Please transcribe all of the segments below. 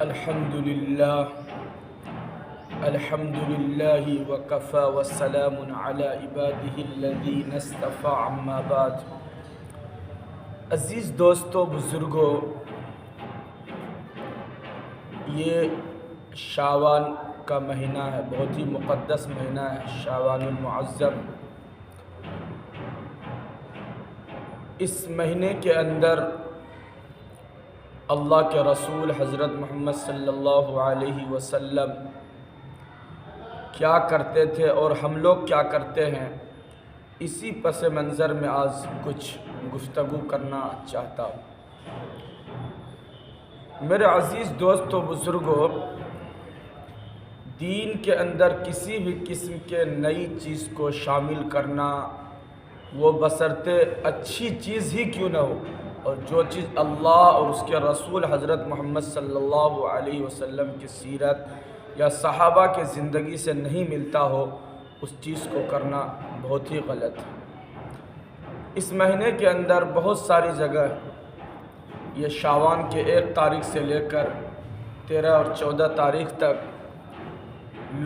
الحمد لله وكفى والسلام على عباده الذين اصطفى اما بعد۔ عزیز دوستو، بزرگوں، یہ شعبان کا مہینہ ہے، بہت ہی مقدس مہینہ ہے، شعبان المعظم۔ اس مہینے کے اندر اللہ کے رسول حضرت محمد صلی اللہ علیہ وسلم کیا کرتے تھے اور ہم لوگ کیا کرتے ہیں، اسی پس منظر میں آج کچھ گفتگو کرنا چاہتا ہوں۔ میرے عزیز دوستو، بزرگوں، دین کے اندر کسی بھی قسم کے نئی چیز کو شامل کرنا، وہ بشرطِ اچھی چیز ہی کیوں نہ ہو، اور جو چیز اللہ اور اس کے رسول حضرت محمد صلی اللہ علیہ وسلم کی سیرت یا صحابہ کے زندگی سے نہیں ملتا ہو، اس چیز کو کرنا بہت ہی غلط ہے۔ اس مہینے کے اندر بہت ساری جگہ یہ شعبان کے 1 تاریخ سے لے کر 13 اور 14 تاریخ تک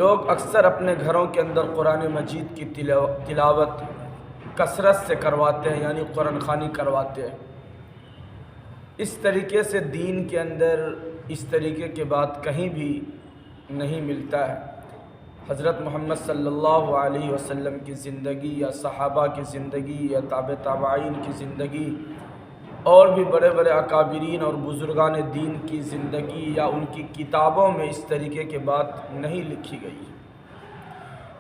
لوگ اکثر اپنے گھروں کے اندر قرآن مجید کی تلاوت کثرت سے کرواتے ہیں، یعنی قرآن خوانی کرواتے ہیں۔ اس طریقے سے دین کے اندر اس طریقے کے بات کہیں بھی نہیں ملتا ہے۔ حضرت محمد صلی اللہ علیہ وسلم کی زندگی یا صحابہ کی زندگی یا تابعین کی زندگی اور بھی بڑے بڑے اکابرین اور بزرگان دین کی زندگی یا ان کی کتابوں میں اس طریقے کی بات نہیں لکھی گئی،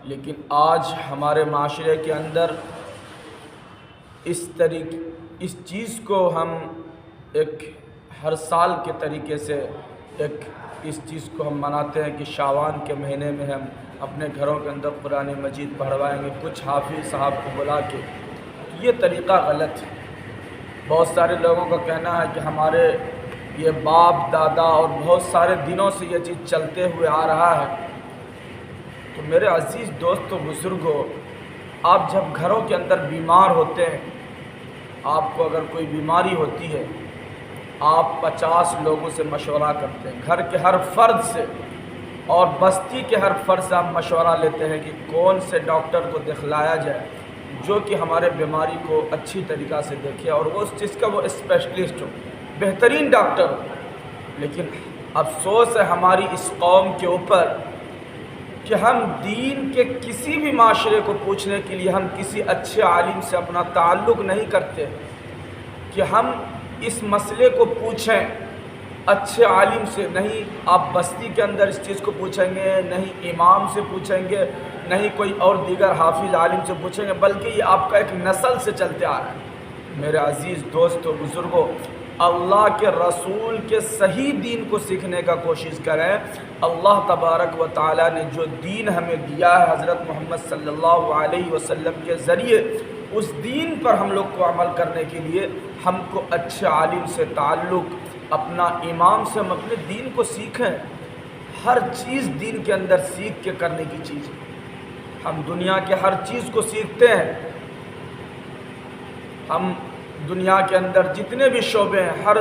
لیکن آج ہمارے معاشرے کے اندر اس چیز کو ہم ایک ہر سال کے طریقے سے اس چیز کو ہم مناتے ہیں کہ شعبان کے مہینے میں ہم اپنے گھروں کے اندر قرآن مجید پڑھوائیں گے کچھ حافظ صاحب کو بلا کے۔ یہ طریقہ غلط ہے۔ بہت سارے لوگوں کا کہنا ہے کہ ہمارے یہ باپ دادا اور بہت سارے دنوں سے یہ چیز چلتے ہوئے آ رہا ہے۔ تو میرے عزیز دوستو، بزرگوں، آپ جب گھروں کے اندر بیمار ہوتے ہیں، آپ کو اگر کوئی بیماری ہوتی ہے، آپ 50 لوگوں سے مشورہ کرتے ہیں، گھر کے ہر فرد سے اور بستی کے ہر فرد سے آپ مشورہ لیتے ہیں کہ کون سے ڈاکٹر کو دکھلایا جائے جو کہ ہمارے بیماری کو اچھی طریقہ سے دیکھے اور وہ اس چیز کا وہ اسپیشلسٹ ہو، بہترین ڈاکٹر ہو۔ لیکن افسوس ہے ہماری اس قوم کے اوپر کہ ہم دین کے کسی بھی معاشرے کو پوچھنے کے لیے ہم کسی اچھے عالم سے اپنا تعلق نہیں کرتے کہ ہم اس مسئلے کو پوچھیں اچھے عالم سے۔ نہیں آپ بستی کے اندر اس چیز کو پوچھیں گے، نہیں امام سے پوچھیں گے، نہیں کوئی اور دیگر حافظ عالم سے پوچھیں گے، بلکہ یہ آپ کا ایک نسل سے چلتے آ رہا ہے۔ میرے عزیز دوستو، بزرگوں، اللہ کے رسول کے صحیح دین کو سیکھنے کا کوشش کریں۔ اللہ تبارک و تعالیٰ نے جو دین ہمیں دیا ہے حضرت محمد صلی اللہ علیہ وسلم کے ذریعے، اس دین پر ہم لوگ کو عمل کرنے کے لیے ہم کو اچھے عالم سے تعلق، اپنا امام سے ہم اپنے دین کو سیکھیں۔ ہر چیز دین کے اندر سیکھ کے کرنے کی چیز ہے۔ ہم دنیا کے ہر چیز کو سیکھتے ہیں، ہم دنیا کے اندر جتنے بھی شعبے ہیں ہر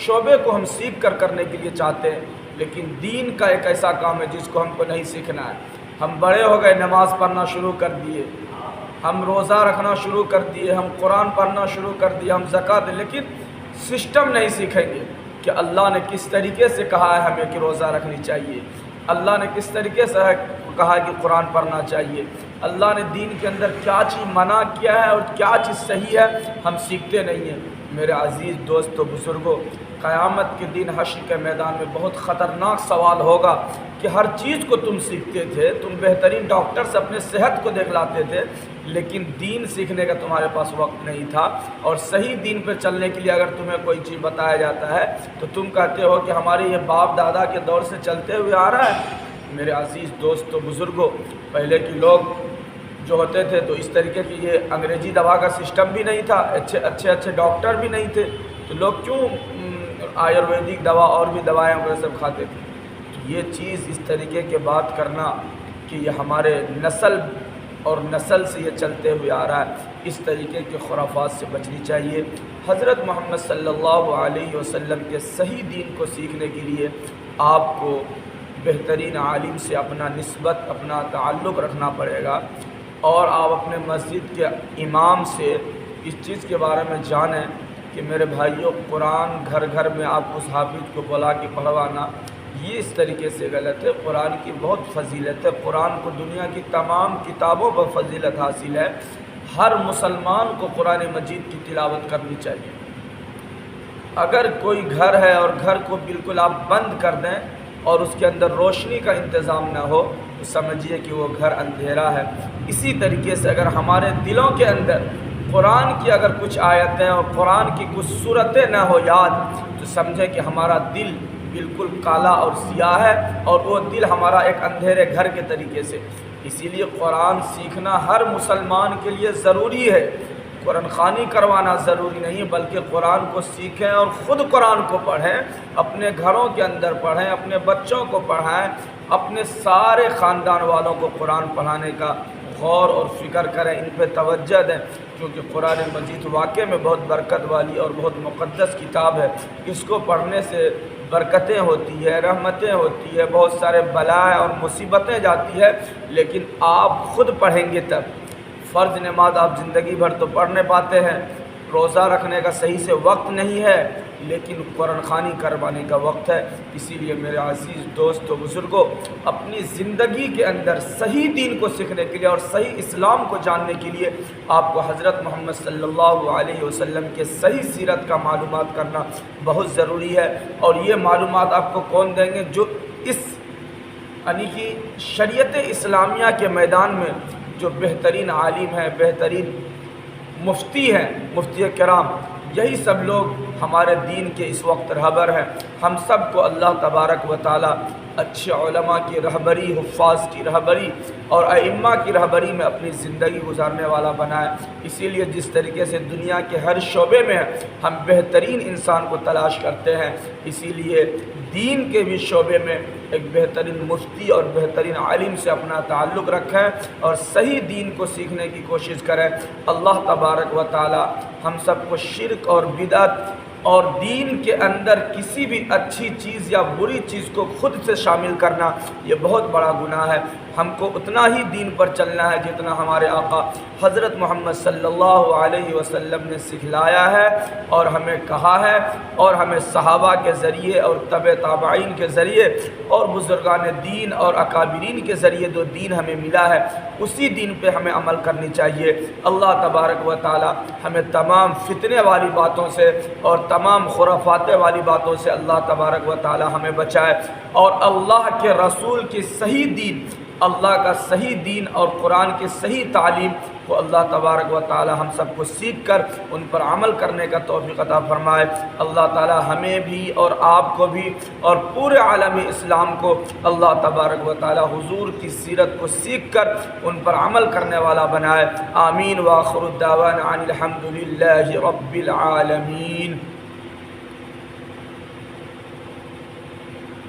شعبے کو ہم سیکھ کر کرنے کے لیے چاہتے ہیں، لیکن دین کا ایک ایسا کام ہے جس کو ہم کو نہیں سیکھنا ہے۔ ہم بڑے ہو گئے، نماز پڑھنا شروع کر دیے، ہم روزہ رکھنا شروع کر دیے، ہم قرآن پڑھنا شروع کر دیے، ہم زکوٰۃ، لیکن سسٹم نہیں سیکھیں گے کہ اللہ نے کس طریقے سے کہا ہے ہمیں کہ روزہ رکھنی چاہیے، اللہ نے کس طریقے سے کہا ہے کہ قرآن پڑھنا چاہیے، اللہ نے دین کے اندر کیا چیز منع کیا ہے اور کیا چیز صحیح ہے، ہم سیکھتے نہیں ہیں۔ میرے عزیز دوستو، بزرگوں، قیامت کے دن حشر کے میدان میں بہت خطرناک سوال ہوگا کہ ہر چیز کو تم سیکھتے تھے، تم بہترین ڈاکٹر سے اپنے صحت کو دکھلاتے تھے، لیکن دین سیکھنے کا تمہارے پاس وقت نہیں تھا، اور صحیح دین پہ چلنے کے لیے اگر تمہیں کوئی چیز بتایا جاتا ہے تو تم کہتے ہو کہ ہمارے یہ باپ دادا کے دور سے چلتے ہوئے آ رہا ہے۔ میرے عزیز دوستو، بزرگوں، پہلے کے لوگ جو ہوتے تھے تو اس طریقے کی یہ انگریزی دوا کا سسٹم بھی نہیں تھا، اچھے ڈاکٹر بھی نہیں تھے، تو لوگ کیوں آیورویدک دوا اور بھی دوائیں وغیرہ سب کھاتے تھے؟ تو یہ چیز اس طریقے کے بات کرنا کہ یہ ہمارے نسل اور نسل سے یہ چلتے ہوئے آ رہا ہے، اس طریقے کے خرافات سے بچنی چاہیے۔ حضرت محمد صلی اللہ علیہ وسلم کے صحیح دین کو سیکھنے کے لیے آپ کو بہترین عالم سے اپنا نسبت، اپنا تعلق رکھنا پڑے گا، اور آپ اپنے مسجد کے امام سے اس چیز کے بارے میں جانیں کہ میرے بھائیوں، قرآن گھر گھر میں آپ اس حافظ کو بلا کے پڑھوانا یہ اس طریقے سے غلط ہے۔ قرآن کی بہت فضیلت ہے، قرآن کو دنیا کی تمام کتابوں پر فضیلت حاصل ہے۔ ہر مسلمان کو قرآن مجید کی تلاوت کرنی چاہیے۔ اگر کوئی گھر ہے اور گھر کو بالکل آپ بند کر دیں اور اس کے اندر روشنی کا انتظام نہ ہو تو سمجھیے کہ وہ گھر اندھیرا ہے۔ اسی طریقے سے اگر ہمارے دلوں کے اندر قرآن کی اگر کچھ آیتیں اور قرآن کی کچھ صورتیں نہ ہو یاد تو سمجھیں کہ ہمارا دل بالکل کالا اور سیاہ ہے، اور وہ دل ہمارا ایک اندھیرے گھر کے طریقے سے۔ اسی لیے قرآن سیکھنا ہر مسلمان کے لیے ضروری ہے۔ قرآن خوانی کروانا ضروری نہیں، بلکہ قرآن کو سیکھیں اور خود قرآن کو پڑھیں، اپنے گھروں کے اندر پڑھیں، اپنے بچوں کو پڑھائیں، اپنے سارے خاندان والوں کو قرآن پڑھانے کا غور اور فکر کریں، ان پہ توجہ دیں، کیونکہ قرآن مجید واقع میں بہت برکت والی اور بہت مقدس کتاب ہے۔ اس کو پڑھنے سے برکتیں ہوتی ہے، رحمتیں ہوتی ہے، بہت سارے بلائیں اور مصیبتیں جاتی ہے، لیکن آپ خود پڑھیں گے تب۔ فرض نماز آپ زندگی بھر تو پڑھ نہیں پاتے ہیں، روزہ رکھنے کا صحیح سے وقت نہیں ہے، لیکن قرآن خوانی کروانے کا وقت ہے۔ اسی لیے میرے عزیز دوستو، بزرگوں، اپنی زندگی کے اندر صحیح دین کو سیکھنے کے لیے اور صحیح اسلام کو جاننے کے لیے آپ کو حضرت محمد صلی اللہ علیہ وسلم کے صحیح سیرت کا معلومات کرنا بہت ضروری ہے۔ اور یہ معلومات آپ کو کون دیں گے؟ جو اس یعنی کہ شریعت اسلامیہ کے میدان میں جو بہترین عالم ہیں، بہترین مفتی ہیں، مفتی کرام، یہی سب لوگ ہمارے دین کے اس وقت رہبر ہیں۔ ہم سب کو اللہ تبارک و تعالی اچھے علماء کی رہبری، حفاظ کی رہبری اور ائمہ کی رہبری میں اپنی زندگی گزارنے والا بنائے۔ اسی لیے جس طریقے سے دنیا کے ہر شعبے میں ہم بہترین انسان کو تلاش کرتے ہیں، اسی لیے دین کے بھی شعبے میں ایک بہترین مفتی اور بہترین عالم سے اپنا تعلق رکھیں اور صحیح دین کو سیکھنے کی کوشش کریں۔ اللہ تبارک و تعالی ہم سب کو شرک اور بدعت اور دین کے اندر کسی بھی اچھی چیز یا بری چیز کو خود سے شامل کرنا یہ بہت بڑا گناہ ہے۔ ہم کو اتنا ہی دین پر چلنا ہے جتنا ہمارے آقا حضرت محمد صلی اللہ علیہ وسلم نے سکھلایا ہے اور ہمیں کہا ہے، اور ہمیں صحابہ کے ذریعے اور تبع تابعین کے ذریعے اور بزرگان دین اور اکابرین کے ذریعے جو دین ہمیں ملا ہے اسی دین پہ ہمیں عمل کرنی چاہیے۔ اللہ تبارک و تعالی ہمیں تمام فتنے والی باتوں سے اور تمام خرافات والی باتوں سے اللہ تبارک و تعالی ہمیں بچائے، اور اللہ کے رسول کی صحیح دین، اللہ کا صحیح دین اور قرآن کی صحیح تعلیم کو اللہ تبارک و تعالی ہم سب کو سیکھ کر ان پر عمل کرنے کا توفیق عطا فرمائے۔ اللہ تعالی ہمیں بھی اور آپ کو بھی اور پورے عالم اسلام کو اللہ تبارک و تعالی حضور کی سیرت کو سیکھ کر ان پر عمل کرنے والا بنائے۔ آمین۔ وآخر الدعوانا ان الحمد للہ رب العالمین۔